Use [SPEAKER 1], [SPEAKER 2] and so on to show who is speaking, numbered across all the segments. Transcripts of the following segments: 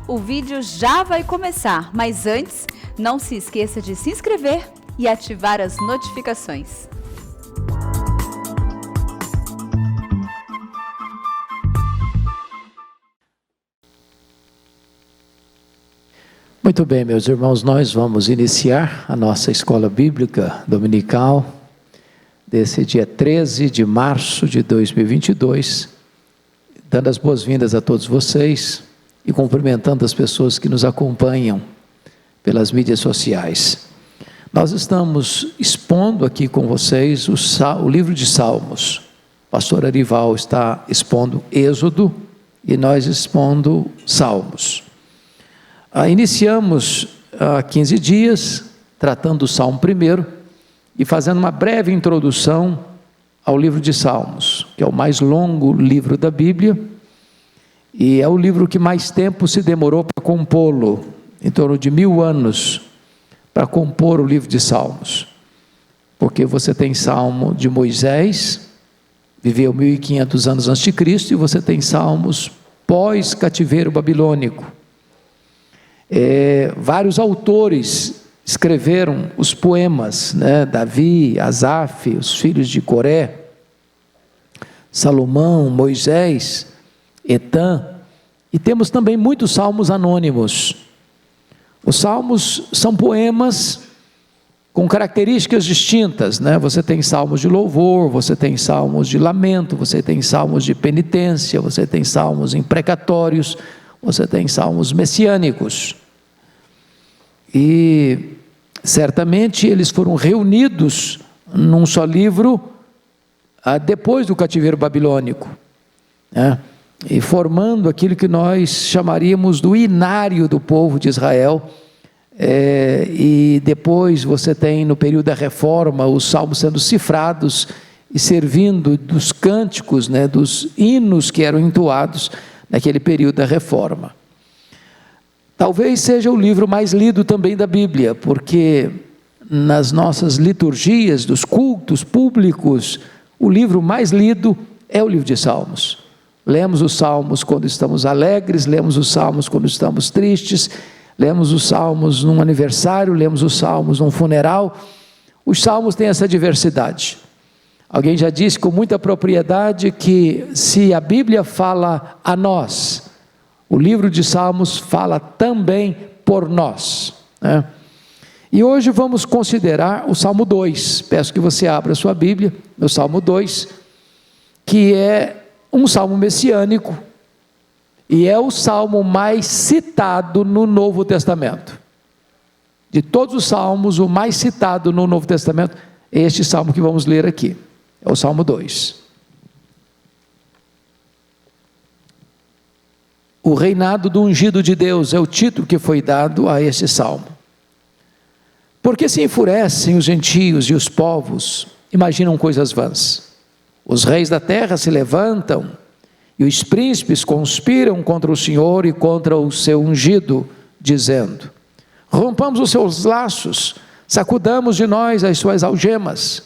[SPEAKER 1] O vídeo já vai começar, mas antes, não se esqueça de se inscrever e ativar as notificações.
[SPEAKER 2] Muito bem, meus irmãos, nós vamos iniciar a nossa escola bíblica dominical desse dia 13 de março de 2022, dando as boas-vindas a todos vocês e cumprimentando as pessoas que nos acompanham pelas mídias sociais. Nós estamos expondo aqui com vocês o livro de Salmos. O pastor Arival está expondo Êxodo e nós expondo Salmos. Iniciamos há 15 dias, tratando do Salmo 1 e fazendo uma breve introdução ao livro de Salmos, que é o mais longo livro da Bíblia, e é o livro que mais tempo se demorou para compô-lo, em torno de 1000 anos, para compor o livro de Salmos, porque você tem Salmo de Moisés, viveu 1500 anos antes de Cristo, e você tem Salmos pós-cativeiro babilônico. Vários autores escreveram os poemas, Davi, Asaf, os filhos de Coré, Salomão, Moisés, Etã, e temos também muitos salmos anônimos. Os salmos são poemas com características distintas, Você tem salmos de louvor, você tem salmos de lamento, você tem salmos de penitência, você tem salmos imprecatórios, você tem salmos messiânicos. E certamente eles foram reunidos num só livro depois do cativeiro babilônico, e formando aquilo que nós chamaríamos do inário do povo de Israel. E depois você tem, no período da reforma, os salmos sendo cifrados e servindo dos cânticos, dos hinos que eram entoados naquele período da reforma. Talvez seja o livro mais lido também da Bíblia, porque nas nossas liturgias dos cultos públicos, o livro mais lido é o livro de Salmos. Lemos os salmos quando estamos alegres, lemos os salmos quando estamos tristes, lemos os salmos num aniversário, lemos os salmos num funeral. Os salmos têm essa diversidade. Alguém já disse com muita propriedade que se a Bíblia fala a nós, o livro de Salmos fala também por nós, E hoje vamos considerar o Salmo 2. Peço que você abra a sua Bíblia no Salmo 2, que é um salmo messiânico e é o salmo mais citado no Novo Testamento. De todos os salmos, o mais citado no Novo Testamento é este salmo que vamos ler aqui, é o Salmo 2. O reinado do ungido de Deus é o título que foi dado a este salmo. Porque se enfurecem os gentios e os povos, imaginam coisas vãs. Os reis da terra se levantam e os príncipes conspiram contra o Senhor e contra o seu ungido, dizendo: rompamos os seus laços, sacudamos de nós as suas algemas.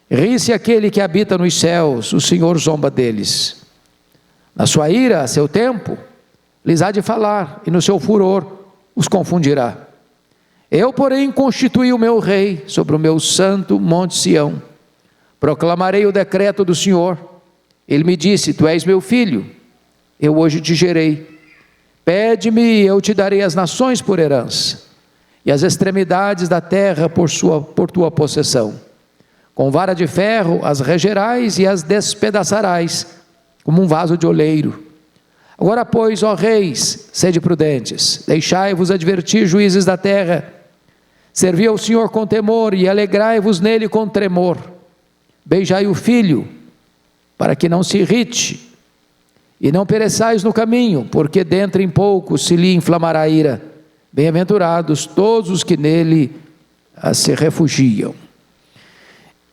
[SPEAKER 2] Ri-se aquele que habita nos céus, o Senhor zomba deles. Na sua ira, a seu tempo, lhes há de falar, e no seu furor os confundirá. Eu, porém, constituí o meu rei sobre o meu santo monte Sião. Proclamarei o decreto do Senhor. Ele me disse: tu és meu filho, eu hoje te gerei. Pede-me e eu te darei as nações por herança, e as extremidades da terra por tua possessão. Com vara de ferro as regerás e as despedaçarás, como um vaso de oleiro. Agora, pois, ó reis, sede prudentes, deixai-vos advertir, juízes da terra. Servi ao Senhor com temor e alegrai-vos nele com tremor. Beijai o filho, para que não se irrite, e não pereçais no caminho, porque dentro em pouco se lhe inflamará a ira. Bem-aventurados todos os que nele se refugiam.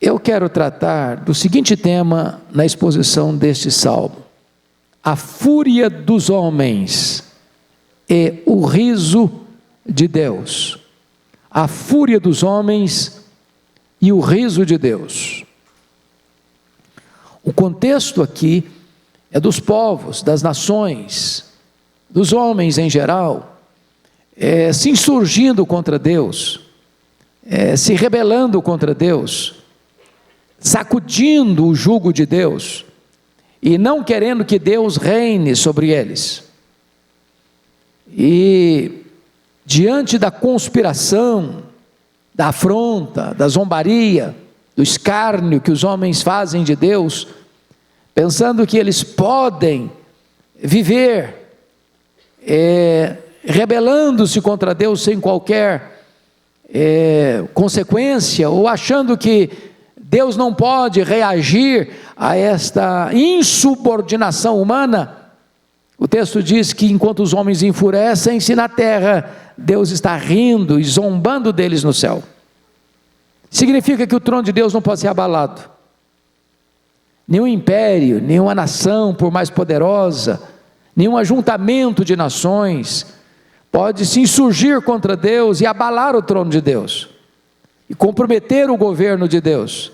[SPEAKER 2] Eu quero tratar do seguinte tema na exposição deste salmo: a fúria dos homens e o riso de Deus. A fúria dos homens e o riso de Deus. O contexto aqui é dos povos, das nações, dos homens em geral, se insurgindo contra Deus, se rebelando contra Deus, sacudindo o jugo de Deus, e não querendo que Deus reine sobre eles. E diante da conspiração, da afronta, da zombaria, do escárnio que os homens fazem de Deus, pensando que eles podem viver rebelando-se contra Deus sem qualquer consequência, ou achando que Deus não pode reagir a esta insubordinação humana. O texto diz que enquanto os homens enfurecem-se na terra, Deus está rindo e zombando deles no céu. Significa que o trono de Deus não pode ser abalado. Nenhum império, nenhuma nação, por mais poderosa, nenhum ajuntamento de nações pode se insurgir contra Deus e abalar o trono de Deus, e comprometer o governo de Deus,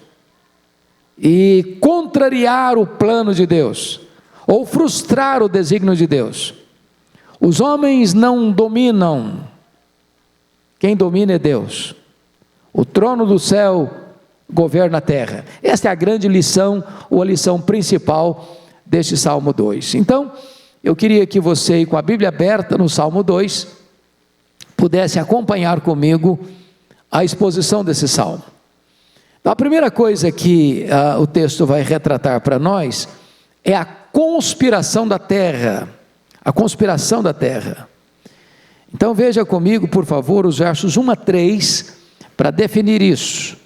[SPEAKER 2] e contrariar o plano de Deus, ou frustrar o desígnio de Deus. Os homens não dominam, quem domina é Deus. O trono do céu governa a terra. Esta é a grande lição, ou a lição principal deste Salmo 2. Então, eu queria que você, com a Bíblia aberta no Salmo 2, pudesse acompanhar comigo a exposição desse Salmo. Então, a primeira coisa que o texto vai retratar para nós é a conspiração da terra. A conspiração da terra. Então veja comigo, por favor, os versos 1 a 3, para definir isso.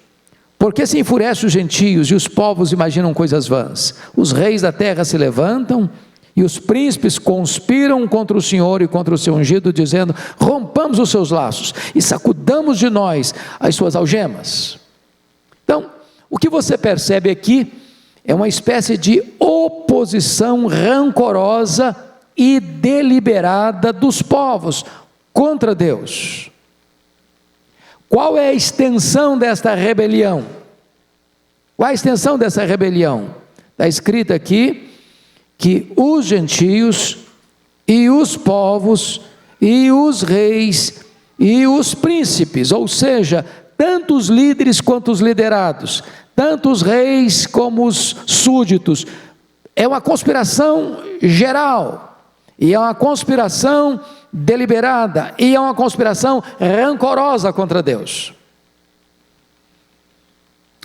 [SPEAKER 2] Porque se enfurecem os gentios e os povos imaginam coisas vãs? Os reis da terra se levantam e os príncipes conspiram contra o Senhor e contra o seu ungido, dizendo: rompamos os seus laços e sacudamos de nós as suas algemas. Então, o que você percebe aqui é uma espécie de oposição rancorosa e deliberada dos povos contra Deus. Qual é a extensão desta rebelião? Qual é a extensão dessa rebelião? Está escrito aqui que os gentios e os povos e os reis e os príncipes, ou seja, tanto os líderes quanto os liderados, tanto os reis como os súditos, é uma conspiração geral, e é uma conspiração deliberada, e é uma conspiração rancorosa contra Deus.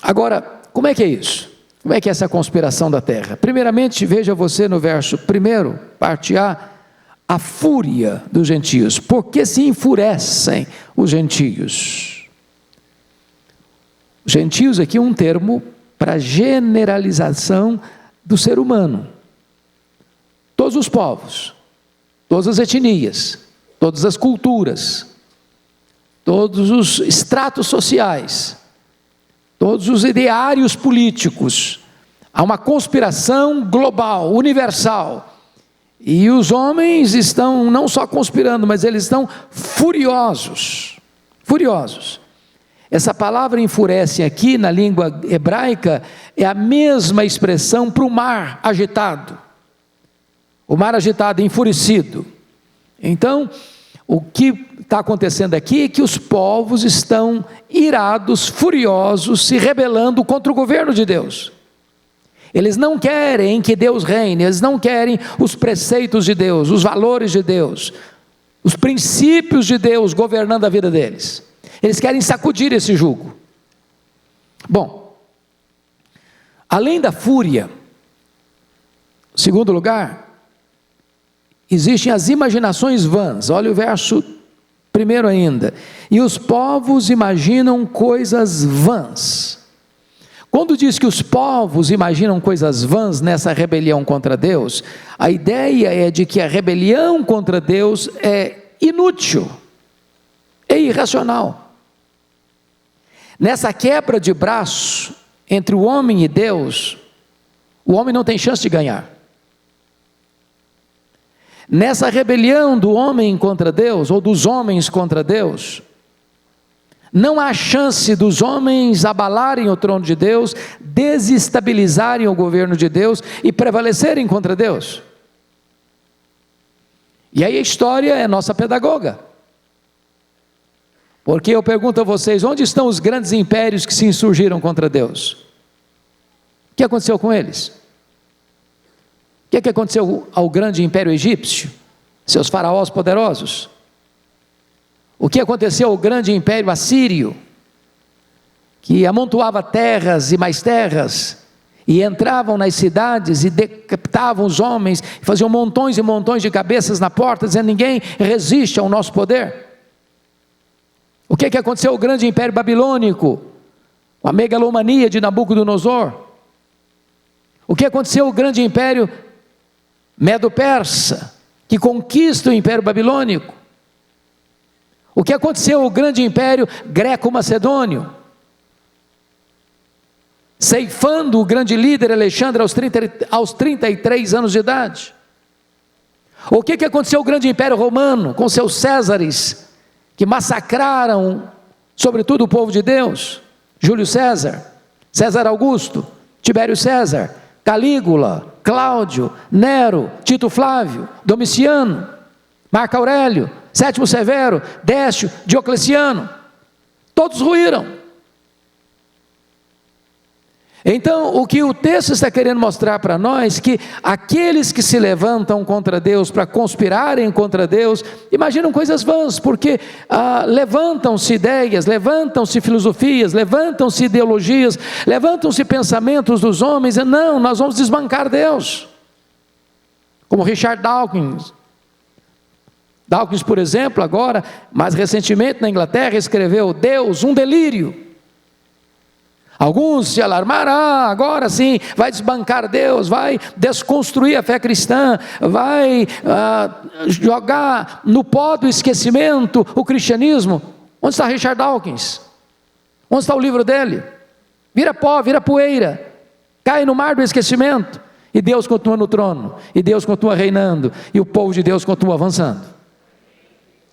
[SPEAKER 2] Agora, como é que é isso? Como é que é essa conspiração da terra? Primeiramente, veja você no verso 1, parte a fúria dos gentios. Por que se enfurecem os gentios? Gentios aqui é um termo para generalização do ser humano. Todos os povos, todas as etnias, todas as culturas, todos os estratos sociais, todos os ideários políticos. Há uma conspiração global, universal. E os homens estão não só conspirando, mas eles estão furiosos. Furiosos. Essa palavra enfurece aqui na língua hebraica é a mesma expressão para o mar agitado. O mar agitado, enfurecido. Então, o que está acontecendo aqui é que os povos estão irados, furiosos, se rebelando contra o governo de Deus. Eles não querem que Deus reine, eles não querem os preceitos de Deus, os valores de Deus, os princípios de Deus governando a vida deles. Eles querem sacudir esse jugo. Bom, além da fúria, em segundo lugar, existem as imaginações vãs. Olha o verso 1 ainda. E os povos imaginam coisas vãs. Quando diz que os povos imaginam coisas vãs nessa rebelião contra Deus, a ideia é de que a rebelião contra Deus é inútil, é irracional. Nessa quebra de braço entre o homem e Deus, o homem não tem chance de ganhar. Nessa rebelião do homem contra Deus, ou dos homens contra Deus, não há chance dos homens abalarem o trono de Deus, desestabilizarem o governo de Deus e prevalecerem contra Deus. E aí a história é nossa pedagoga. Porque eu pergunto a vocês, onde estão os grandes impérios que se insurgiram contra Deus? O que aconteceu com eles? O que aconteceu ao grande império egípcio? Seus faraós poderosos? O que aconteceu ao grande império assírio? Que amontoava terras e mais terras, e entravam nas cidades e decapitavam os homens, e faziam montões e montões de cabeças na porta, dizendo: ninguém resiste ao nosso poder. O que aconteceu ao grande império babilônico, com a megalomania de Nabucodonosor? O que aconteceu ao grande império medo-persa, que conquista o império babilônico? O que aconteceu ao grande império greco-macedônio, ceifando o grande líder Alexandre aos 33 anos de idade? O que aconteceu ao grande império romano, com seus Césares, que massacraram sobretudo o povo de Deus? Júlio César, César Augusto, Tibério César, Calígula, Cláudio, Nero, Tito Flávio, Domiciano, Marco Aurélio, Sétimo Severo, Décio, Diocleciano, todos ruíram. Então, o que o texto está querendo mostrar para nós, que aqueles que se levantam contra Deus, para conspirarem contra Deus, imaginam coisas vãs, porque levantam-se ideias, levantam-se filosofias, levantam-se ideologias, levantam-se pensamentos dos homens, e não, nós vamos desbancar Deus. Como Richard Dawkins. Dawkins, por exemplo, agora, mais recentemente na Inglaterra, escreveu: Deus, um delírio. Alguns se alarmaram: agora sim, vai desbancar Deus, vai desconstruir a fé cristã, vai jogar no pó do esquecimento o cristianismo. Onde está Richard Dawkins? Onde está o livro dele? Vira pó, vira poeira, cai no mar do esquecimento, e Deus continua no trono, e Deus continua reinando, e o povo de Deus continua avançando.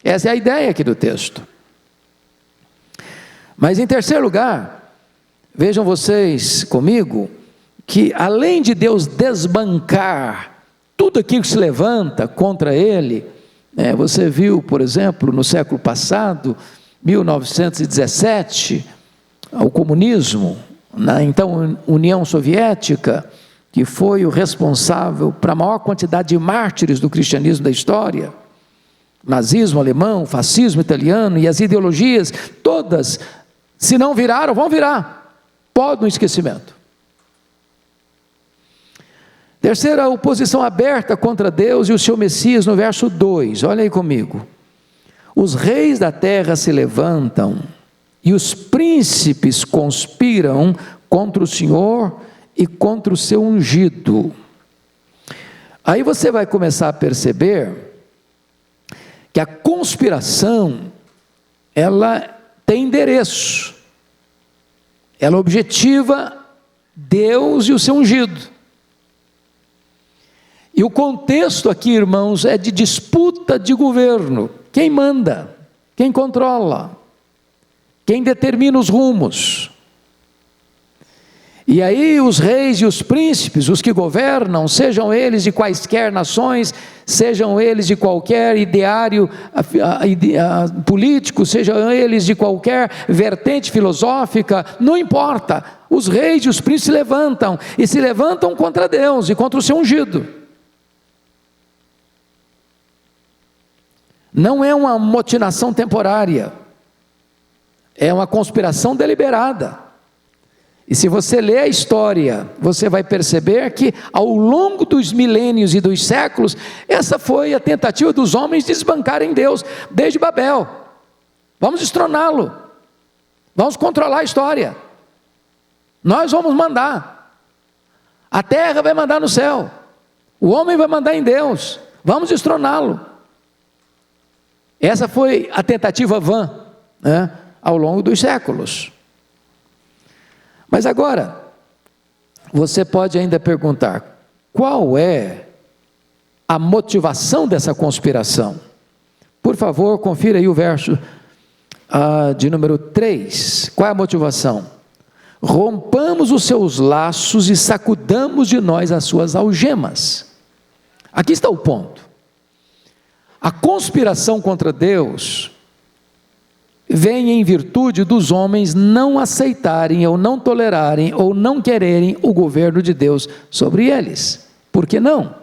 [SPEAKER 2] Essa é a ideia aqui do texto. Mas em terceiro lugar, vejam vocês comigo, que além de Deus desbancar tudo aquilo que se levanta contra Ele, você viu, por exemplo, no século passado, 1917, o comunismo, na então União Soviética, que foi o responsável para a maior quantidade de mártires do cristianismo da história, nazismo alemão, fascismo italiano, e as ideologias todas, se não viraram, vão virar. Pó no esquecimento. Terceira, oposição aberta contra Deus e o seu Messias, no verso 2, olha aí comigo. Os reis da terra se levantam, e os príncipes conspiram contra o Senhor e contra o seu ungido. Aí você vai começar a perceber que a conspiração, ela tem endereço. Ela objetiva Deus e o seu ungido. E o contexto aqui, irmãos, é de disputa de governo. Quem manda? Quem controla? Quem determina os rumos? E aí os reis e os príncipes, os que governam, sejam eles de quaisquer nações, sejam eles de qualquer ideário político, sejam eles de qualquer vertente filosófica, não importa, os reis e os príncipes se levantam, e se levantam contra Deus e contra o seu ungido. Não é uma motinação temporária, é uma conspiração deliberada. E se você ler a história, você vai perceber que ao longo dos milênios e dos séculos, essa foi a tentativa dos homens de desbancarem Deus, desde Babel. Vamos destroná-lo, vamos controlar a história, nós vamos mandar, a terra vai mandar no céu, o homem vai mandar em Deus, vamos destroná-lo. Essa foi a tentativa vã, ao longo dos séculos. Mas agora, você pode ainda perguntar, qual é a motivação dessa conspiração? Por favor, confira aí o verso de número 3, qual é a motivação? Rompamos os seus laços e sacudamos de nós as suas algemas. Aqui está o ponto. A conspiração contra Deus vem em virtude dos homens não aceitarem, ou não tolerarem, ou não quererem o governo de Deus sobre eles. Por que não?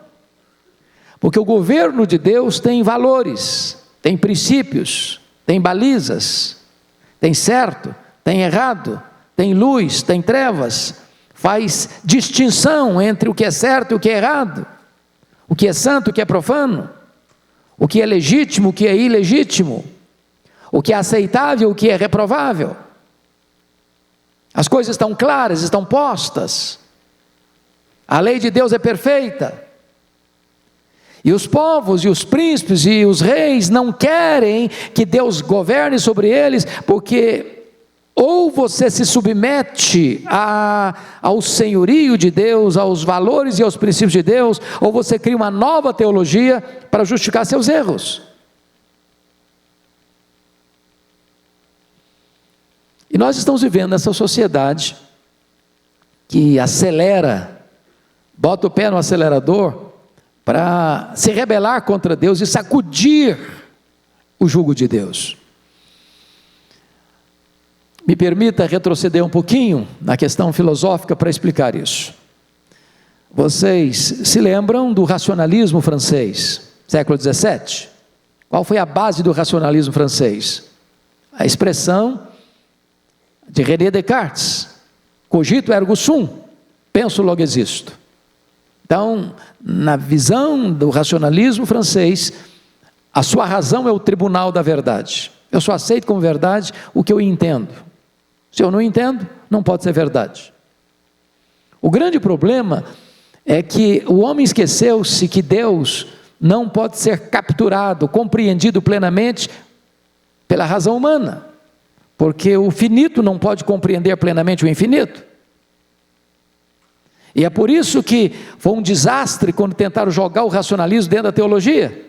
[SPEAKER 2] Porque o governo de Deus tem valores, tem princípios, tem balizas, tem certo, tem errado, tem luz, tem trevas, faz distinção entre o que é certo e o que é errado, o que é santo, o que é profano, o que é legítimo, o que é ilegítimo, o que é aceitável, o que é reprovável. As coisas estão claras, estão postas. A lei de Deus é perfeita. E os povos, e os príncipes, e os reis não querem que Deus governe sobre eles, porque ou você se submete ao senhorio de Deus, aos valores e aos princípios de Deus, ou você cria uma nova teologia para justificar seus erros. E nós estamos vivendo nessa sociedade que acelera, bota o pé no acelerador para se rebelar contra Deus e sacudir o jugo de Deus. Me permita retroceder um pouquinho na questão filosófica para explicar isso. Vocês se lembram do racionalismo francês, século XVII? Qual foi a base do racionalismo francês? A expressão de René Descartes: cogito ergo sum, penso logo existo. Então, na visão do racionalismo francês, a sua razão é o tribunal da verdade. Eu só aceito como verdade o que eu entendo. Se eu não entendo, não pode ser verdade. O grande problema é que o homem esqueceu-se que Deus não pode ser capturado, compreendido plenamente pela razão humana, porque o finito não pode compreender plenamente o infinito. E é por isso que foi um desastre quando tentaram jogar o racionalismo dentro da teologia.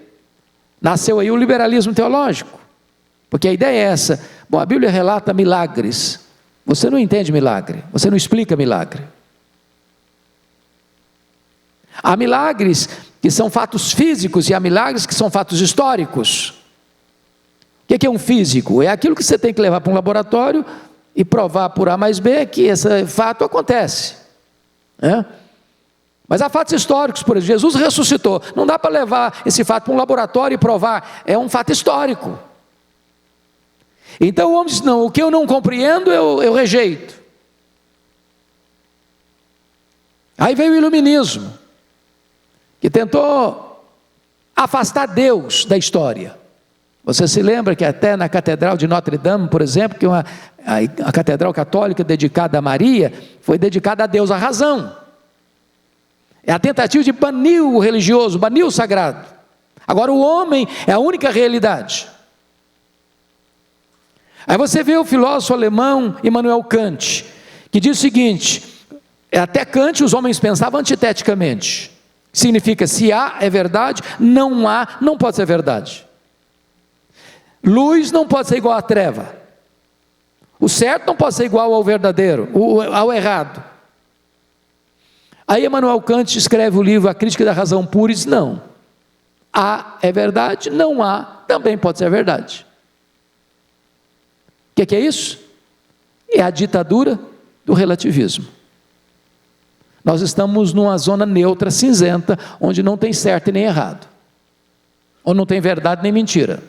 [SPEAKER 2] Nasceu aí o liberalismo teológico, porque a ideia é essa: bom, a Bíblia relata milagres, você não entende milagre, você não explica milagre. Há milagres que são fatos físicos e há milagres que são fatos históricos. O que é um físico? É aquilo que você tem que levar para um laboratório e provar por A mais B que esse fato acontece. Mas há fatos históricos, por exemplo, Jesus ressuscitou. Não dá para levar esse fato para um laboratório e provar, é um fato histórico. Então o homem diz: não, o que eu não compreendo eu rejeito. Aí veio o iluminismo, que tentou afastar Deus da história. Você se lembra que até na Catedral de Notre Dame, por exemplo, que a Catedral Católica dedicada a Maria, foi dedicada a Deus, a razão. É a tentativa de banir o religioso, banir o sagrado. Agora o homem é a única realidade. Aí você vê o filósofo alemão Immanuel Kant, que diz o seguinte: até Kant os homens pensavam antiteticamente. Significa, se há é verdade, não há, não pode ser verdade. Luz não pode ser igual à treva. O certo não pode ser igual ao verdadeiro, ao errado. Aí Immanuel Kant escreve o livro A Crítica da Razão Pura e diz: não, há é verdade, não há também pode ser verdade. O que é isso? É a ditadura do relativismo. Nós estamos numa zona neutra, cinzenta, onde não tem certo e nem errado, onde não tem verdade nem mentira.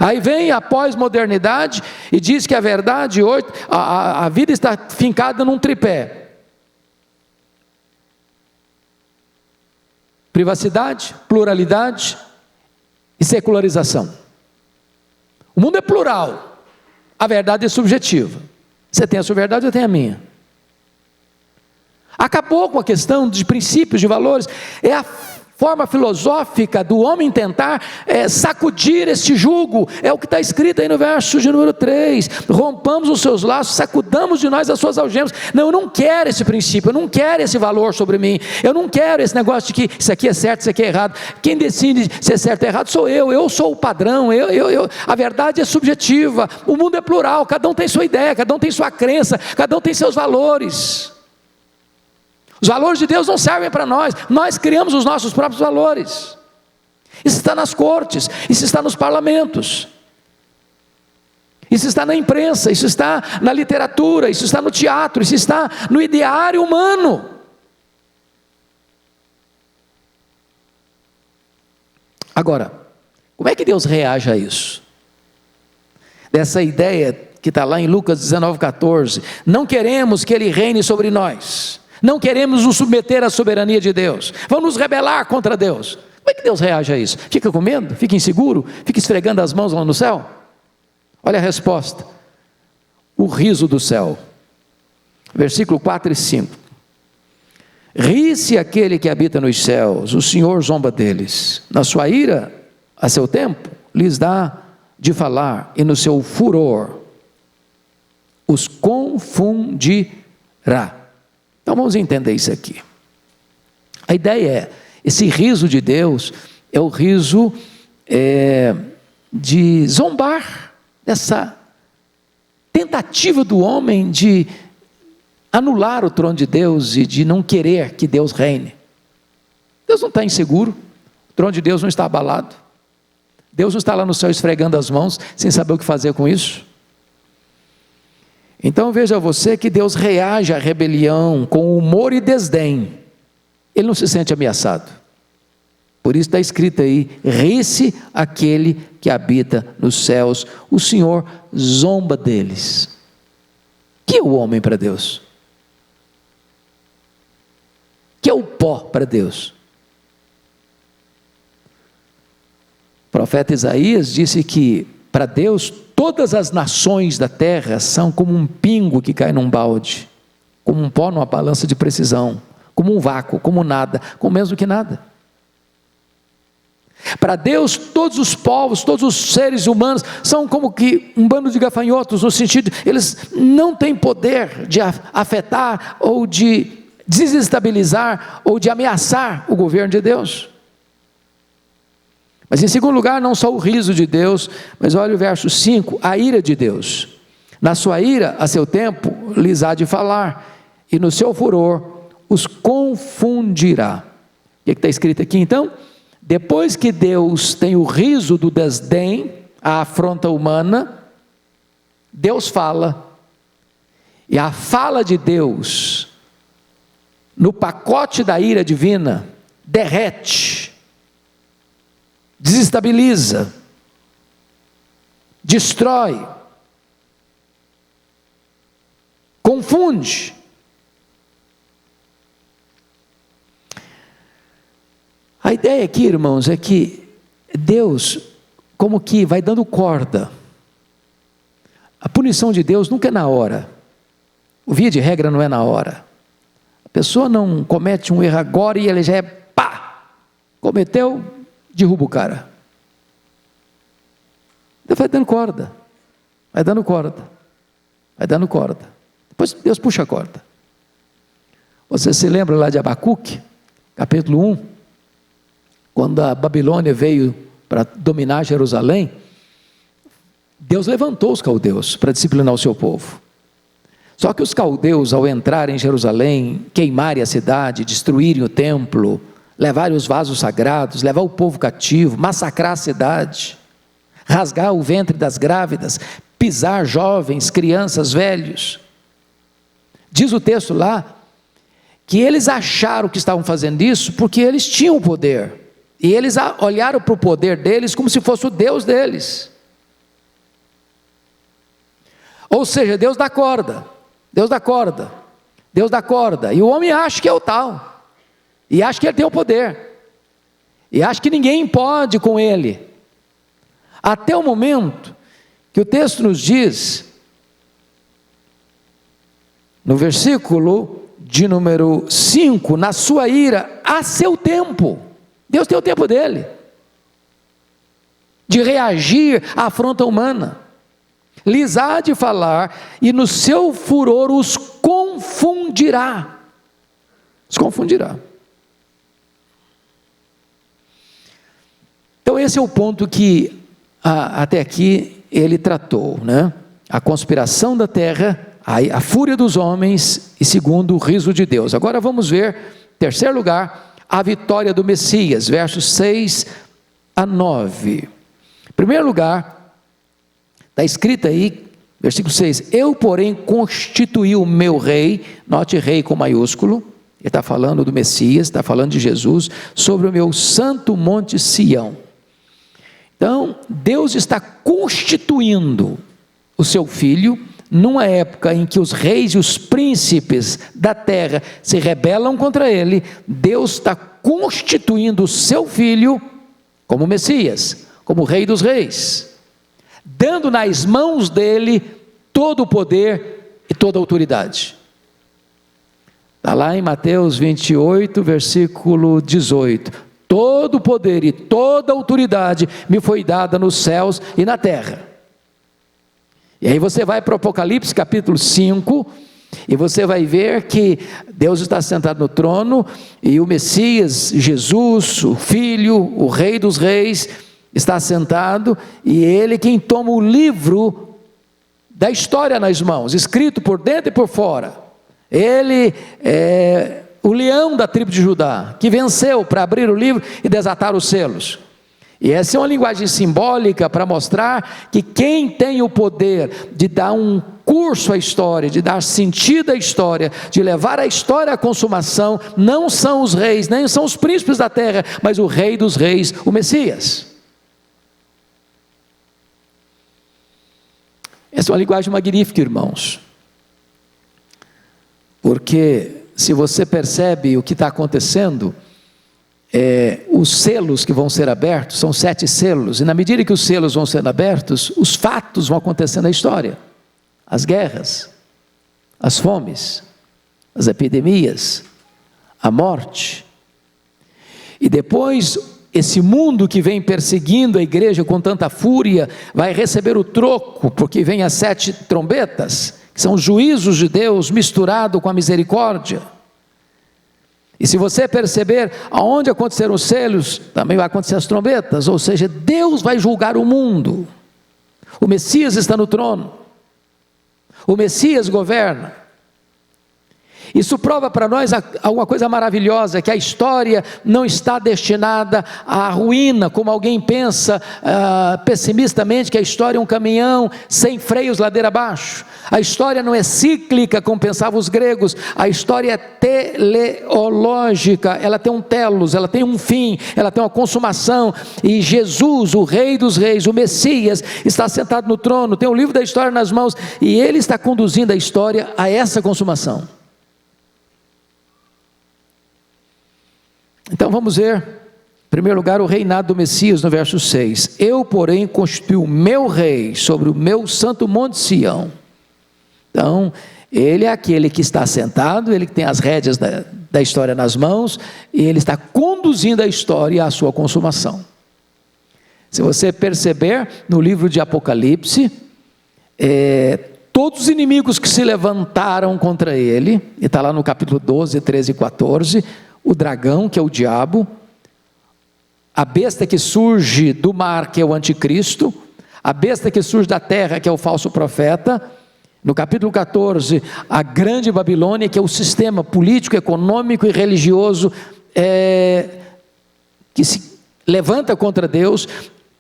[SPEAKER 2] Aí vem a pós-modernidade e diz que a verdade hoje, a vida está fincada num tripé: privacidade, pluralidade e secularização. O mundo é plural, a verdade é subjetiva. Você tem a sua verdade, eu tenho a minha. Acabou com a questão de princípios, de valores. É a forma filosófica do homem tentar sacudir este jugo. É o que está escrito aí no verso de número 3. Rompamos os seus laços, sacudamos de nós as suas algemas. Não, eu não quero esse princípio, eu não quero esse valor sobre mim. Eu não quero esse negócio de que isso aqui é certo, isso aqui é errado. Quem decide se é certo ou errado sou eu sou o padrão. A verdade é subjetiva, o mundo é plural, cada um tem sua ideia, cada um tem sua crença, cada um tem seus valores. Os valores de Deus não servem para nós, nós criamos os nossos próprios valores. Isso está nas cortes, isso está nos parlamentos, isso está na imprensa, isso está na literatura, isso está no teatro, isso está no ideário humano. Agora, como é que Deus reage a isso? Dessa ideia que está lá em Lucas 19,14, não queremos que Ele reine sobre nós, não queremos nos submeter à soberania de Deus, vamos nos rebelar contra Deus. Como é que Deus reage a isso? Fica com medo? Fica inseguro? Fica esfregando as mãos lá no céu? Olha a resposta, o riso do céu, versículo 4 e 5, ri-se aquele que habita nos céus, o Senhor zomba deles, na sua ira, a seu tempo, lhes dá de falar, e no seu furor, os confundirá. Então vamos entender isso aqui, a ideia é, esse riso de Deus, é o riso de zombar, dessa tentativa do homem de anular o trono de Deus e de não querer que Deus reine. Deus não está inseguro, o trono de Deus não está abalado, Deus não está lá no céu esfregando as mãos, sem saber o que fazer com isso. Então veja você que Deus reage à rebelião com humor e desdém, Ele não se sente ameaçado, por isso está escrito aí, ri-se aquele que habita nos céus, o Senhor zomba deles. Que é o homem para Deus? Que é o pó para Deus? O profeta Isaías disse que para Deus todas as nações da terra são como um pingo que cai num balde, como um pó numa balança de precisão, como um vácuo, como nada, como mesmo que nada. Para Deus todos os povos, todos os seres humanos são como que um bando de gafanhotos, no sentido, eles não têm poder de afetar ou de desestabilizar ou de ameaçar o governo de Deus. Mas em segundo lugar, não só o riso de Deus, mas olha o verso 5, a ira de Deus. Na sua ira, a seu tempo, lhes há de falar, e no seu furor os confundirá. O que está escrito aqui então? Depois que Deus tem o riso do desdém, a afronta humana, Deus fala, e a fala de Deus, no pacote da ira divina, derrete, desestabiliza, destrói, confunde. A ideia aqui, irmãos, é que Deus, como que vai dando corda. A punição de Deus nunca é na hora. O via de regra não é na hora. A pessoa não comete um erro agora e ele já é pá! Cometeu, derruba o cara. Deus vai dando corda. Vai dando corda. Vai dando corda. Depois Deus puxa a corda. Você se lembra lá de Abacuque, capítulo 1? Quando a Babilônia veio para dominar Jerusalém, Deus levantou os caldeus para disciplinar o seu povo. Só que os caldeus, ao entrarem em Jerusalém, queimarem a cidade, destruírem o templo, levarem os vasos sagrados, levar o povo cativo, massacrar a cidade, rasgar o ventre das grávidas, pisar jovens, crianças, velhos. Diz o texto lá, que eles acharam que estavam fazendo isso porque eles tinham o poder. E eles olharam para o poder deles como se fosse o Deus deles. Ou seja, Deus dá corda, Deus dá corda, Deus dá corda. E o homem acha que é o tal. E acha que ele tem o poder. E acha que ninguém pode com ele. Até o momento que o texto nos diz, no versículo de número 5, na sua ira, a seu tempo. Deus tem o tempo dele, de reagir à afronta humana, lhes há de falar, e no seu furor os confundirá. Os confundirá. Então esse é o ponto que até aqui ele tratou, né? A conspiração da terra, a fúria dos homens, e segundo, o riso de Deus. Agora vamos ver, em terceiro lugar, a vitória do Messias, versos 6 a 9. Em primeiro lugar, está escrito aí, versículo 6, eu porém constituí o meu rei, note rei com maiúsculo, ele está falando do Messias, está falando de Jesus, sobre o meu santo monte Sião. Então, Deus está constituindo o seu filho, numa época em que os reis e os príncipes da terra se rebelam contra ele, Deus está constituindo o seu filho como Messias, como Rei dos Reis, dando nas mãos dele todo o poder e toda a autoridade. Está lá em Mateus 28, versículo 18, todo o poder e toda a autoridade me foi dada nos céus e na terra. E aí você vai para o Apocalipse capítulo 5, e você vai ver que Deus está sentado no trono, e o Messias, Jesus, o Filho, o Rei dos Reis, está sentado, e ele quem toma o livro da história nas mãos, escrito por dentro e por fora. Ele é o leão da tribo de Judá, que venceu para abrir o livro e desatar os selos. E essa é uma linguagem simbólica para mostrar que quem tem o poder de dar um curso à história, de dar sentido à história, de levar a história à consumação, não são os reis, nem são os príncipes da terra, mas o Rei dos Reis, o Messias. Essa é uma linguagem magnífica, irmãos, porque se você percebe o que está acontecendo, os selos que vão ser abertos, são 7 selos, e na medida que os selos vão sendo abertos, os fatos vão acontecendo na história, as guerras, as fomes, as epidemias, a morte, e depois esse mundo que vem perseguindo a igreja com tanta fúria, vai receber o troco, porque vem as 7 trombetas, que são os juízos de Deus misturado com a misericórdia. E se você perceber aonde aconteceram os selos, também vai acontecer as trombetas, ou seja, Deus vai julgar o mundo. O Messias está no trono, o Messias governa. Isso prova para nós alguma coisa maravilhosa, que a história não está destinada à ruína, como alguém pensa pessimistamente, que a história é um caminhão sem freios ladeira abaixo. A história não é cíclica, como pensavam os gregos, a história é teleológica, ela tem um telos, ela tem um fim, ela tem uma consumação, e Jesus, o Rei dos Reis, o Messias, está sentado no trono, tem o livro da história nas mãos, e ele está conduzindo a história a essa consumação. Então vamos ver, em primeiro lugar, o reinado do Messias no verso 6. Eu, porém, constituí o meu rei sobre o meu santo monte Sião. Então, ele é aquele que está sentado, ele que tem as rédeas da história nas mãos, e ele está conduzindo a história à sua consumação. Se você perceber, no livro de Apocalipse, todos os inimigos que se levantaram contra ele, e está lá no capítulo 12, 13 e 14, o dragão, que é o diabo, a besta que surge do mar, que é o anticristo, a besta que surge da terra, que é o falso profeta. No capítulo 14, a grande Babilônia, que é o sistema político, econômico e religioso que se levanta contra Deus.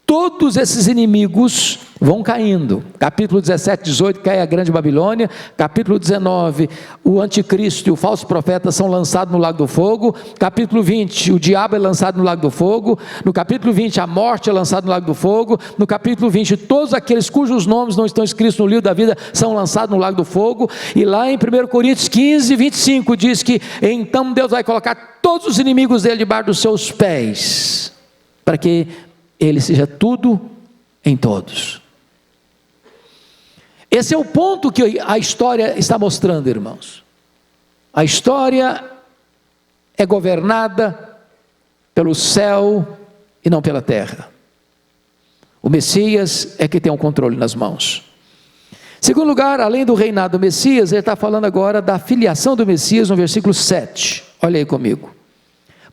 [SPEAKER 2] Todos esses inimigos vão caindo. Capítulo 17, 18, cai a grande Babilônia. Capítulo 19, o anticristo e o falso profeta são lançados no lago do fogo. Capítulo 20, o diabo é lançado no lago do fogo. No capítulo 20, a morte é lançada no lago do fogo. No capítulo 20, todos aqueles cujos nomes não estão escritos no livro da vida são lançados no lago do fogo. E lá em 1 Coríntios 15, 25, diz que então Deus vai colocar todos os inimigos dele debaixo dos seus pés, para que ele seja tudo em todos. Esse é o ponto que a história está mostrando, irmãos. A história é governada pelo céu e não pela terra. O Messias é que tem o controle nas mãos. Em segundo lugar, além do reinado do Messias, ele está falando agora da filiação do Messias no versículo 7. Olha aí comigo.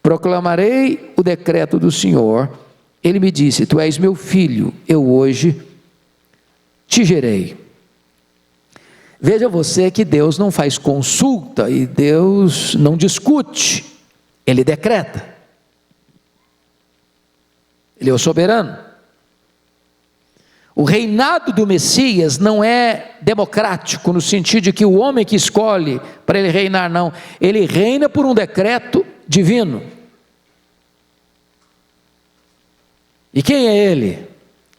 [SPEAKER 2] Proclamarei o decreto do Senhor. Ele me disse, tu és meu filho, eu hoje te gerei. Veja você que Deus não faz consulta e Deus não discute, Ele decreta. Ele é o soberano. O reinado do Messias não é democrático, no sentido de que o homem que escolhe para ele reinar, não. Ele reina por um decreto divino. E quem é ele?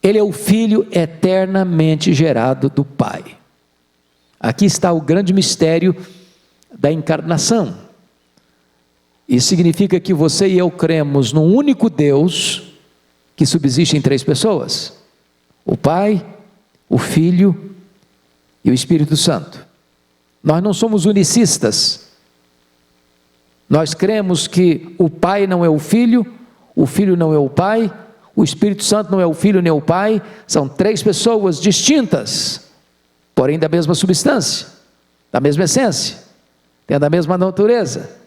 [SPEAKER 2] Ele é o Filho eternamente gerado do Pai. Aqui está o grande mistério da encarnação. Isso significa que você e eu cremos num único Deus que subsiste em 3 pessoas: o Pai, o Filho e o Espírito Santo. Nós não somos unicistas. Nós cremos que o Pai não é o Filho não é o Pai, o Espírito Santo não é o Filho nem o Pai. São 3 pessoas distintas, porém da mesma substância, da mesma essência, têm da mesma natureza,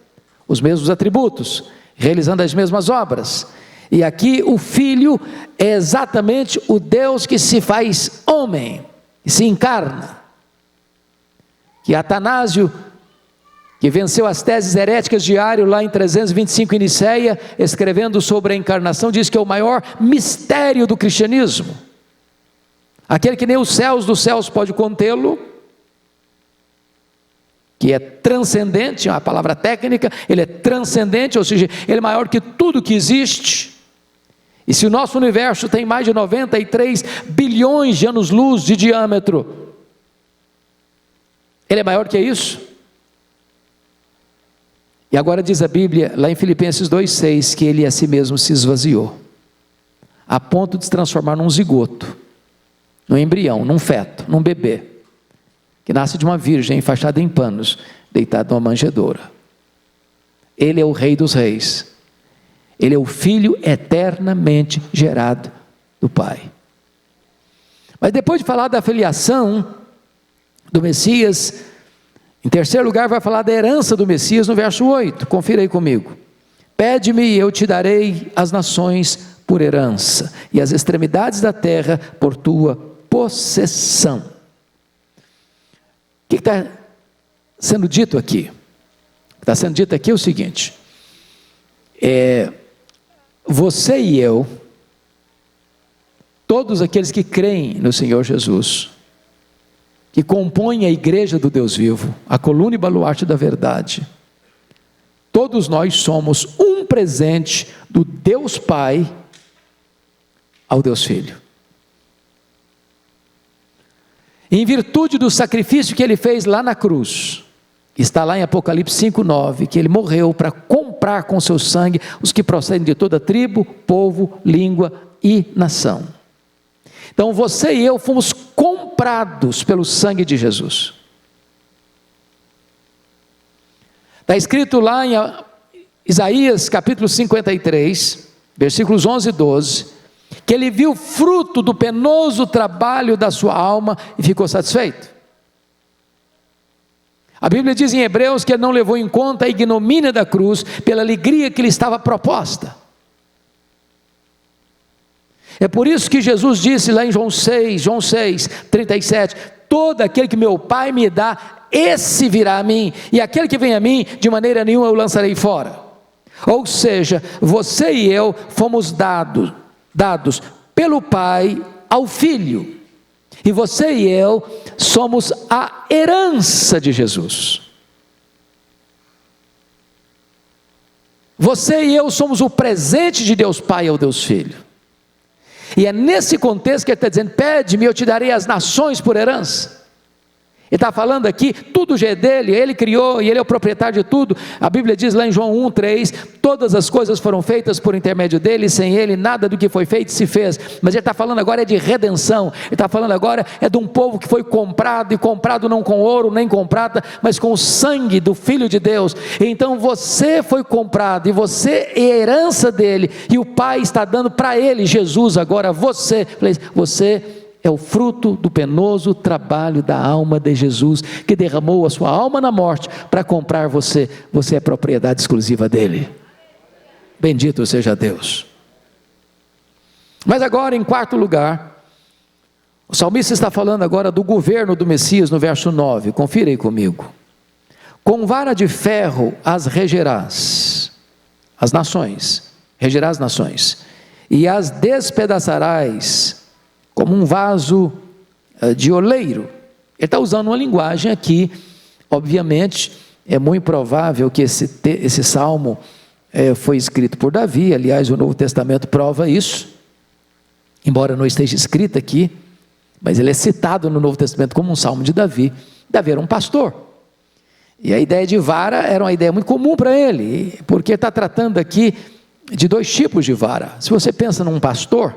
[SPEAKER 2] os mesmos atributos, realizando as mesmas obras. E aqui o Filho é exatamente o Deus que se faz homem, que se encarna. Que Atanásio, que venceu as teses heréticas de Ario lá em 325 em Niceia, escrevendo sobre a encarnação, diz que é o maior mistério do cristianismo. Aquele que nem os céus dos céus pode contê-lo, que é transcendente, é uma palavra técnica, ele é transcendente, ou seja, ele é maior que tudo que existe. E se o nosso universo tem mais de 93 bilhões de anos-luz de diâmetro, ele é maior que isso. E agora diz a Bíblia, lá em Filipenses 2,6, que ele a si mesmo se esvaziou, a ponto de se transformar num zigoto, num embrião, num feto, num bebê, que nasce de uma virgem enfaixada em panos, deitado numa manjedoura. Ele é o Rei dos Reis. Ele é o Filho eternamente gerado do Pai. Mas depois de falar da filiação do Messias, em terceiro lugar vai falar da herança do Messias no verso 8. Confira aí comigo. Pede-me e eu te darei as nações por herança, e as extremidades da terra por tua possessão. O que está sendo dito aqui? O que está sendo dito aqui é o seguinte: você e eu, todos aqueles que creem no Senhor Jesus, que compõem a igreja do Deus vivo, a coluna e baluarte da verdade, todos nós somos um presente do Deus Pai ao Deus Filho. Em virtude do sacrifício que ele fez lá na cruz, está lá em Apocalipse 5,9, que ele morreu para comprar com seu sangue os que procedem de toda tribo, povo, língua e nação. Então você e eu fomos comprados pelo sangue de Jesus. Está escrito lá em Isaías capítulo 53, versículos 11 e 12, que ele viu o fruto do penoso trabalho da sua alma e ficou satisfeito. A Bíblia diz em Hebreus que ele não levou em conta a ignomínia da cruz pela alegria que lhe estava proposta. É por isso que Jesus disse lá em João 6, 37, todo aquele que meu Pai me dá, esse virá a mim, e aquele que vem a mim, de maneira nenhuma eu lançarei fora. Ou seja, você e eu fomos dados pelo Pai ao Filho, e você e eu somos a herança de Jesus. Você e eu somos o presente de Deus Pai ao Deus Filho. E é nesse contexto que ele está dizendo: pede-me, eu te darei as nações por herança. Ele está falando aqui, tudo já é dele, ele criou e ele é o proprietário de tudo. A Bíblia diz lá em João 1,3, todas as coisas foram feitas por intermédio dele, e sem ele nada do que foi feito se fez. Mas ele está falando agora de redenção, ele está falando agora de um povo que foi comprado, e comprado não com ouro nem com prata, mas com o sangue do Filho de Deus. Então você foi comprado, e você é herança dele, e o Pai está dando para ele, Jesus, agora você é o fruto do penoso trabalho da alma de Jesus, que derramou a sua alma na morte para comprar você. Você é propriedade exclusiva dele. Bendito seja Deus. Mas agora, em quarto lugar, o salmista está falando agora do governo do Messias no verso 9. Confira aí comigo. Com vara de ferro as regerás, as nações, regerás as nações, e as despedaçarás como um vaso de oleiro. Ele está usando uma linguagem aqui, obviamente, é muito provável que esse salmo foi escrito por Davi. Aliás, o Novo Testamento prova isso, embora não esteja escrito aqui, mas ele é citado no Novo Testamento como um salmo de Davi. Davi era um pastor, e a ideia de vara era uma ideia muito comum para ele, porque está tratando aqui de dois tipos de vara. Se você pensa num pastor,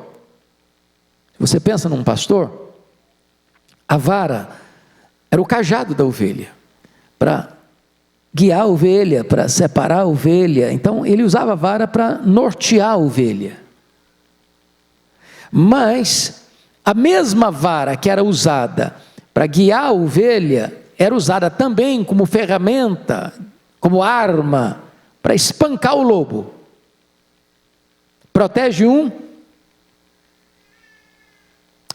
[SPEAKER 2] a vara era o cajado da ovelha, para guiar a ovelha, para separar a ovelha. Então ele usava a vara para nortear a ovelha. Mas a mesma vara que era usada para guiar a ovelha, era usada também como ferramenta, como arma, para espancar o lobo. Protege um,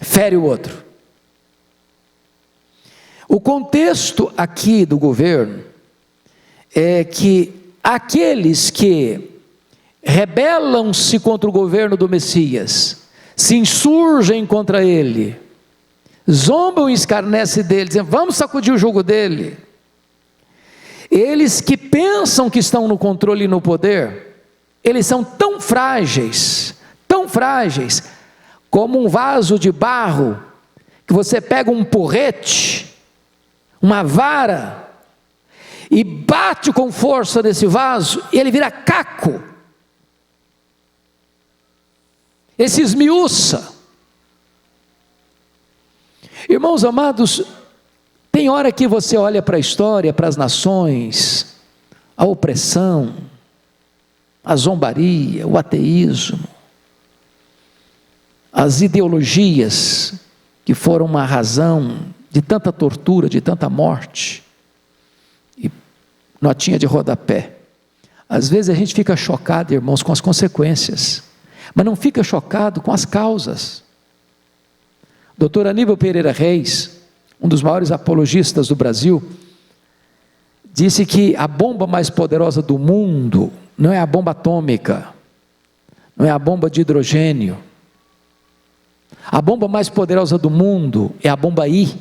[SPEAKER 2] fere o outro. O contexto aqui do governo é que aqueles que rebelam-se contra o governo do Messias, se insurgem contra ele, zombam e escarnecem dele, dizendo: vamos sacudir o jugo dele. Eles que pensam que estão no controle e no poder, eles são tão frágeis, como um vaso de barro, que você pega um porrete, uma vara, e bate com força nesse vaso, e ele vira caco, ele se esmiuça. Irmãos amados, tem hora que você olha para a história, para as nações, a opressão, a zombaria, o ateísmo, as ideologias que foram uma razão de tanta tortura, de tanta morte, e notinha de rodapé. Às vezes a gente fica chocado, irmãos, com as consequências, mas não fica chocado com as causas. Dr. Aníbal Pereira Reis, um dos maiores apologistas do Brasil, disse que a bomba mais poderosa do mundo não é a bomba atômica, não é a bomba de hidrogênio. A bomba mais poderosa do mundo é a bomba I,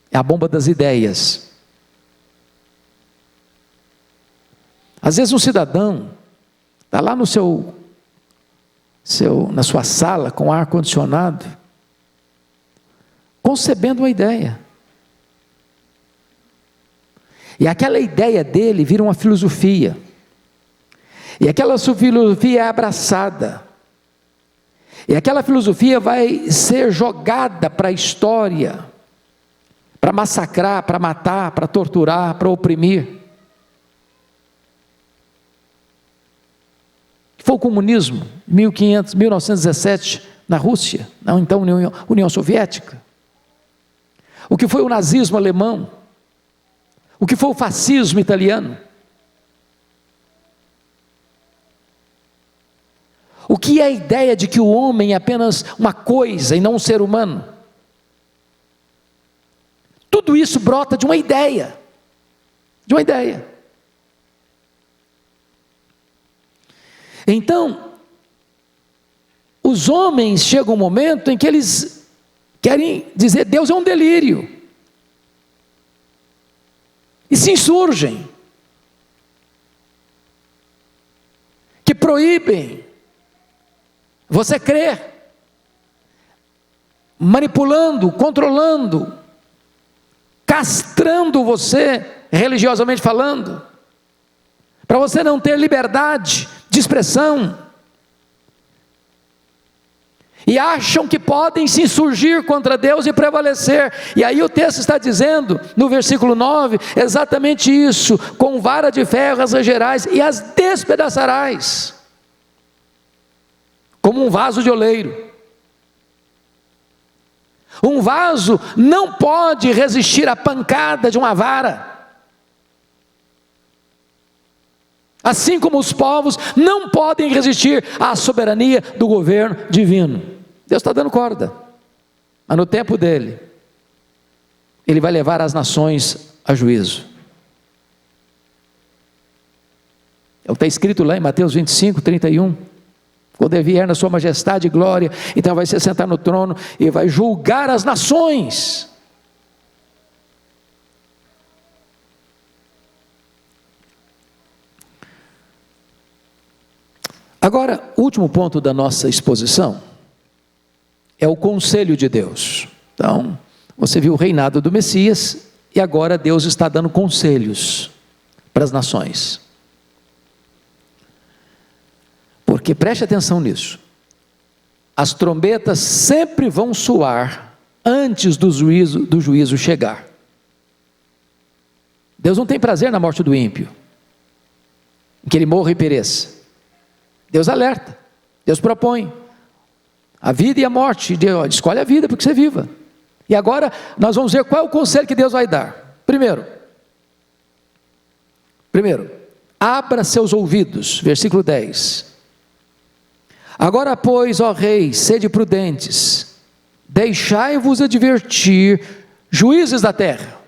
[SPEAKER 2] é a bomba das ideias. Às vezes um cidadão está lá no na sua sala com ar condicionado, concebendo uma ideia, e aquela ideia dele vira uma filosofia, e aquela filosofia é abraçada, e aquela filosofia vai ser jogada para a história, para massacrar, para matar, para torturar, para oprimir. Foi o comunismo, 1917, na Rússia, na então União Soviética. O que foi o nazismo alemão, o que foi o fascismo italiano, o que é a ideia de que o homem é apenas uma coisa e não um ser humano. Tudo isso brota de uma ideia, Então, os homens chegam um momento em que eles querem dizer: Deus é um delírio, e se insurgem, que proíbem você crer, manipulando, controlando, castrando você, religiosamente falando, para você não ter liberdade de expressão, e acham que podem se insurgir contra Deus e prevalecer. E aí o texto está dizendo, no versículo 9, exatamente isso: com vara de ferro as regerás e as despedaçarás, como um vaso de oleiro. Um vaso não pode resistir à pancada de uma vara, assim como os povos não podem resistir à soberania do governo divino. Deus está dando corda, mas no tempo dele, ele vai levar as nações a juízo. É o que está escrito lá em Mateus 25, 31. Quando ele vier na sua majestade e glória, então vai se sentar no trono e vai julgar as nações. Agora, o último ponto da nossa exposição é o conselho de Deus. Então, você viu o reinado do Messias e agora Deus está dando conselhos para as nações. Porque preste atenção nisso, as trombetas sempre vão soar antes do juízo chegar. Deus não tem prazer na morte do ímpio, em que ele morra e pereça. Deus alerta, Deus propõe a vida e a morte. Deus escolhe a vida porque você viva. E agora nós vamos ver qual é o conselho que Deus vai dar. Primeiro, abra seus ouvidos, versículo 10. Agora, pois, ó reis, sede prudentes, deixai-vos advertir, juízes da terra.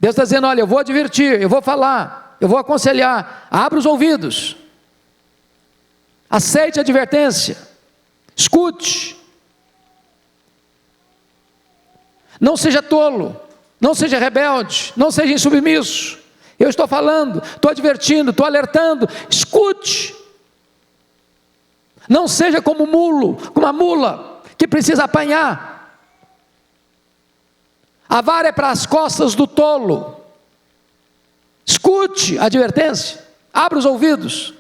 [SPEAKER 2] Deus está dizendo, olha, eu vou advertir, eu vou falar, eu vou aconselhar, abra os ouvidos, aceite a advertência, escute, não seja tolo, não seja rebelde, não seja insubmisso. Eu estou falando, estou advertindo, estou alertando, escute. Não seja como uma mula que precisa apanhar. A vara é para as costas do tolo. Escute a advertência, abra os ouvidos.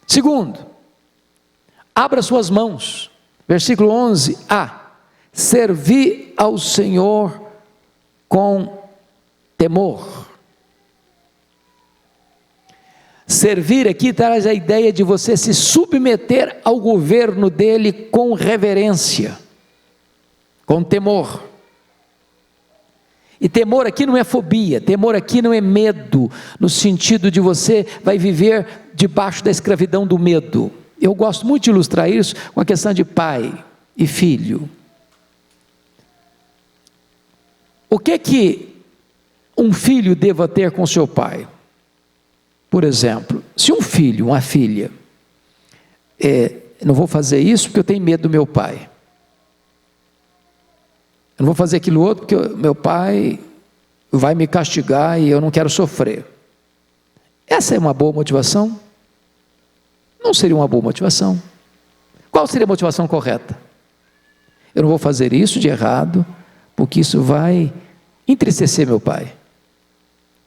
[SPEAKER 2] Segundo, abra suas mãos, versículo 11a, servi ao Senhor com temor. Servir aqui traz a ideia de você se submeter ao governo dele com reverência, com temor. E temor aqui não é fobia, temor aqui não é medo, no sentido de você vai viver debaixo da escravidão do medo. Eu gosto muito de ilustrar isso com a questão de pai e filho. O que um filho deva ter com seu pai? Por exemplo, se um filho, uma filha, não vou fazer isso porque eu tenho medo do meu pai. Eu não vou fazer aquilo outro porque meu pai vai me castigar e eu não quero sofrer. Essa é uma boa motivação? Não seria uma boa motivação. Qual seria a motivação correta? Eu não vou fazer isso de errado porque isso vai entristecer meu pai.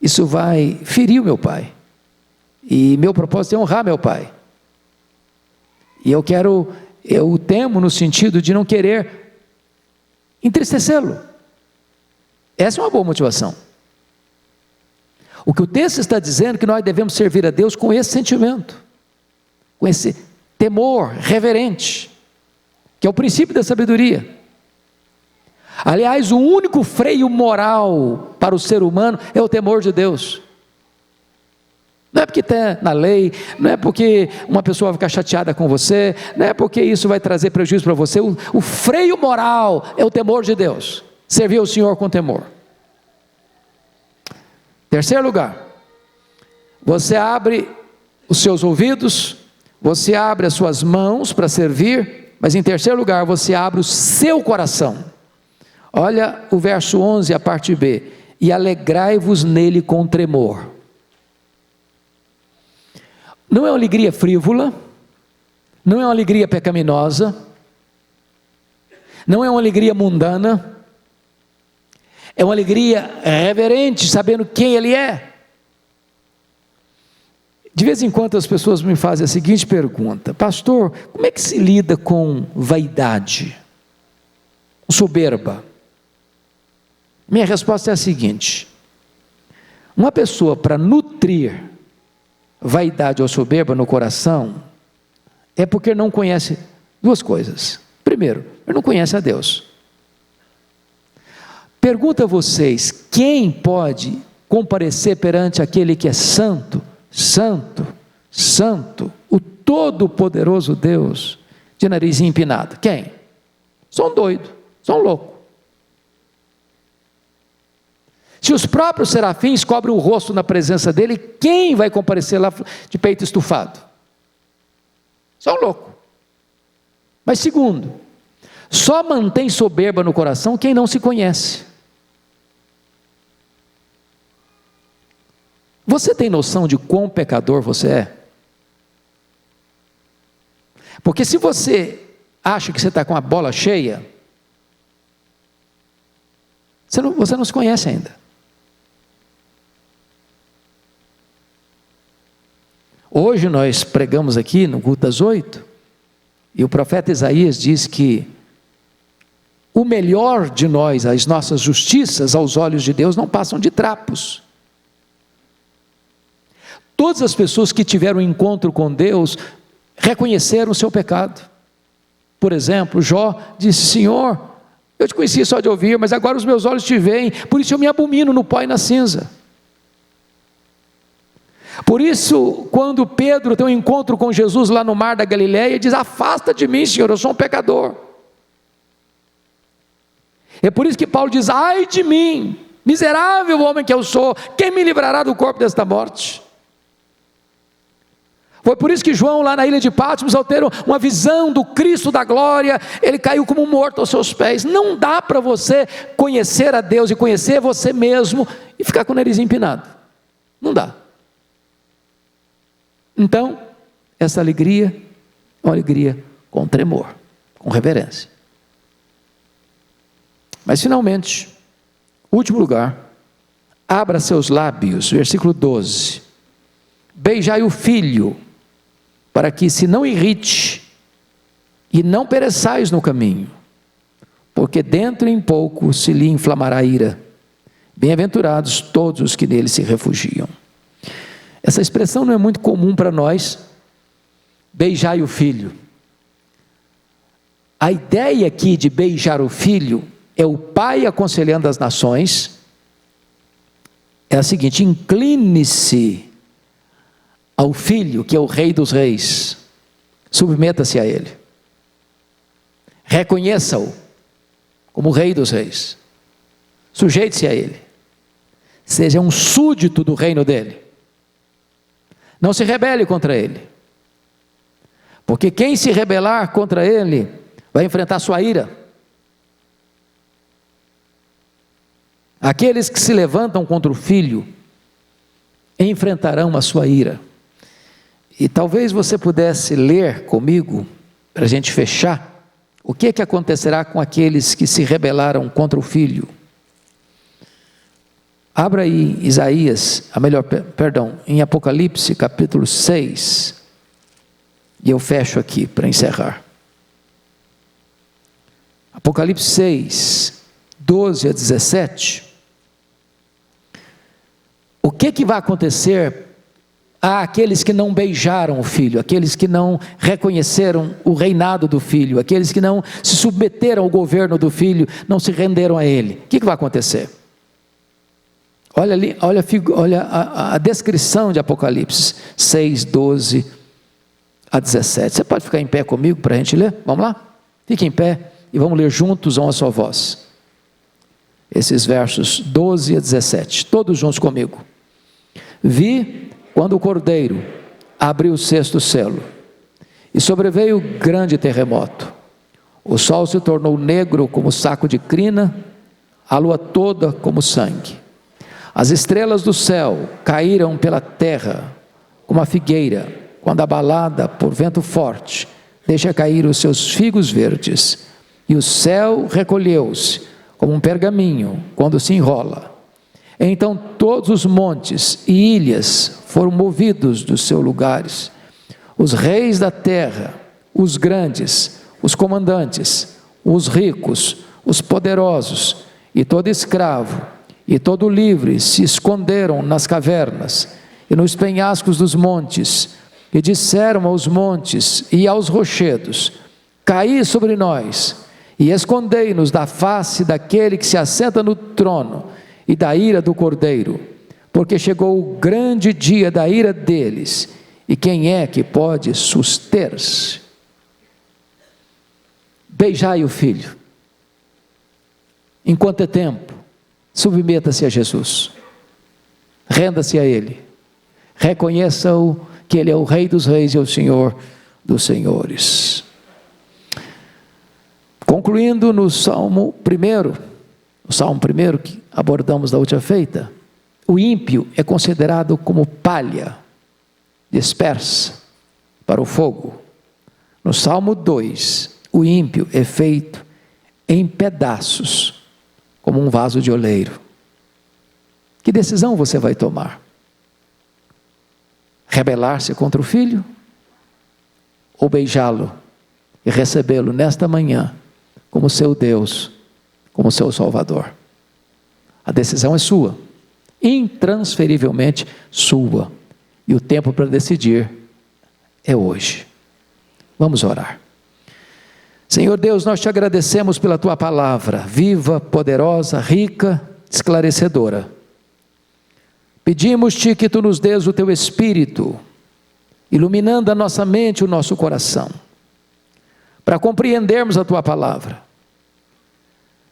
[SPEAKER 2] Isso vai ferir o meu pai. E meu propósito é honrar meu pai. E eu temo no sentido de não querer entristecê-lo. Essa é uma boa motivação. O que o texto está dizendo é que nós devemos servir a Deus com esse sentimento, com esse temor reverente, que é o princípio da sabedoria. Aliás, o único freio moral para o ser humano é o temor de Deus. Não é porque está na lei, não é porque uma pessoa vai ficar chateada com você, não é porque isso vai trazer prejuízo para você. O freio moral é o temor de Deus. Servir ao Senhor com temor. Terceiro lugar, você abre os seus ouvidos, você abre as suas mãos para servir, mas em terceiro lugar, você abre o seu coração. Olha o verso 11, a parte B. E alegrai-vos nele com tremor. Não é uma alegria frívola, não é uma alegria pecaminosa, não é uma alegria mundana, é uma alegria reverente, sabendo quem Ele é. De vez em quando as pessoas me fazem a seguinte pergunta: pastor, como é que se lida com vaidade, com soberba? Minha resposta é a seguinte: uma pessoa para nutrir vaidade ou soberba no coração, é porque não conhece duas coisas. Primeiro, ele não conhece a Deus. Pergunto a vocês, quem pode comparecer perante aquele que é santo, santo, santo, o todo-poderoso Deus, de nariz empinado? Quem? Só um doido, só um louco. Se os próprios serafins cobrem o rosto na presença dele, quem vai comparecer lá de peito estufado? Só um louco. Mas segundo, só mantém soberba no coração quem não se conhece. Você tem noção de quão pecador você é? Porque se você acha que você está com a bola cheia, você não se conhece ainda. Hoje nós pregamos aqui no culto das 8, e o profeta Isaías diz que o melhor de nós, as nossas justiças aos olhos de Deus não passam de trapos. Todas as pessoas que tiveram um encontro com Deus reconheceram o seu pecado. Por exemplo, Jó disse: Senhor, eu te conhecia só de ouvir, mas agora os meus olhos te veem, por isso eu me abomino no pó e na cinza. Por isso, quando Pedro tem um encontro com Jesus lá no mar da Galileia, diz: afasta de mim, Senhor, eu sou um pecador. É por isso que Paulo diz: ai de mim, miserável homem que eu sou, quem me livrará do corpo desta morte? Foi por isso que João, lá na ilha de Patmos, ao ter uma visão do Cristo da glória, ele caiu como morto aos seus pés. Não dá para você conhecer a Deus e conhecer você mesmo e ficar com o nariz empinado. Não dá. Então, essa alegria é uma alegria com tremor, com reverência. Mas finalmente, último lugar, abra seus lábios, versículo 12. Beijai o filho, para que se não irrite e não pereçais no caminho, porque dentro em pouco se lhe inflamará a ira. Bem-aventurados todos os que nele se refugiam. Essa expressão não é muito comum para nós, beijai o filho. A ideia aqui de beijar o filho é o pai aconselhando as nações, é a seguinte: incline-se ao filho, que é o rei dos reis, submeta-se a ele, reconheça-o como o rei dos reis, sujeite-se a ele, seja um súdito do reino dele, não se rebele contra ele, porque quem se rebelar contra ele, vai enfrentar sua ira. Aqueles que se levantam contra o filho, enfrentarão a sua ira. E talvez você pudesse ler comigo, para a gente fechar, o que acontecerá com aqueles que se rebelaram contra o filho. Abra aí Isaías, em Apocalipse capítulo 6, e eu fecho aqui para encerrar. Apocalipse 6, 12 a 17. O que vai acontecer àqueles que não beijaram o filho, aqueles que não reconheceram o reinado do filho, aqueles que não se submeteram ao governo do filho, não se renderam a ele? O que vai acontecer? Olha ali, olha a descrição de Apocalipse 6, 12 a 17. Você pode ficar em pé comigo para a gente ler? Vamos lá? Fique em pé e vamos ler juntos a uma só voz. Esses versos 12 a 17, todos juntos comigo. Vi quando o cordeiro abriu o sexto selo, e sobreveio grande terremoto. O sol se tornou negro como saco de crina, a lua toda como sangue. As estrelas do céu caíram pela terra, como a figueira, quando abalada por vento forte, deixa cair os seus figos verdes. E o céu recolheu-se, como um pergaminho, quando se enrola. Então todos os montes e ilhas foram movidos dos seus lugares. Os reis da terra, os grandes, os comandantes, os ricos, os poderosos, e todo escravo, e todo livre se esconderam nas cavernas e nos penhascos dos montes, e disseram aos montes e aos rochedos: caí sobre nós, e escondei-nos da face daquele que se assenta no trono e da ira do cordeiro, porque chegou o grande dia da ira deles, e quem é que pode suster-se? Beijai o filho, enquanto é tempo, submeta-se a Jesus, renda-se a ele, reconheça-o que ele é o Rei dos Reis e o Senhor dos senhores. Concluindo no Salmo 1 que abordamos da última feita, o ímpio é considerado como palha dispersa para o fogo. No Salmo 2, o ímpio é feito em pedaços, como um vaso de oleiro. Que decisão você vai tomar? Rebelar-se contra o filho? Ou beijá-lo e recebê-lo nesta manhã como seu Deus, como seu Salvador? A decisão é sua, intransferivelmente sua, e o tempo para decidir é hoje. Vamos orar. Senhor Deus, nós te agradecemos pela tua palavra, viva, poderosa, rica, esclarecedora. Pedimos-te que tu nos dês o teu Espírito, iluminando a nossa mente e o nosso coração, para compreendermos a tua palavra,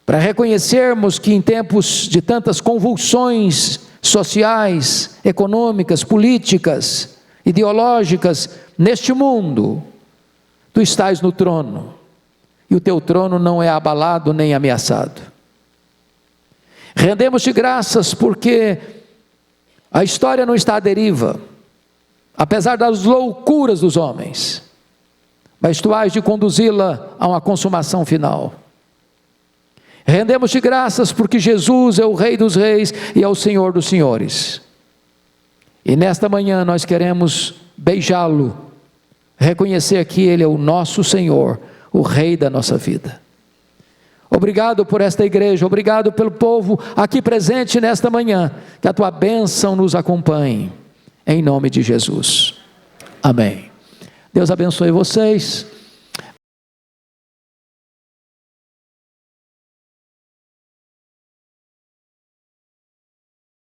[SPEAKER 2] para reconhecermos que em tempos de tantas convulsões sociais, econômicas, políticas, ideológicas, neste mundo, tu estás no trono, e o teu trono não é abalado nem ameaçado. Rendemos-te graças porque a história não está à deriva, apesar das loucuras dos homens, mas tu hás de conduzi-la a uma consumação final. Rendemos-te graças porque Jesus é o Rei dos Reis e é o Senhor dos Senhores. E nesta manhã nós queremos beijá-lo, reconhecer que Ele é o nosso Senhor, o Rei da nossa vida. Obrigado por esta igreja, obrigado pelo povo aqui presente nesta manhã, que a tua bênção nos acompanhe, em nome de Jesus. Amém. Deus abençoe vocês.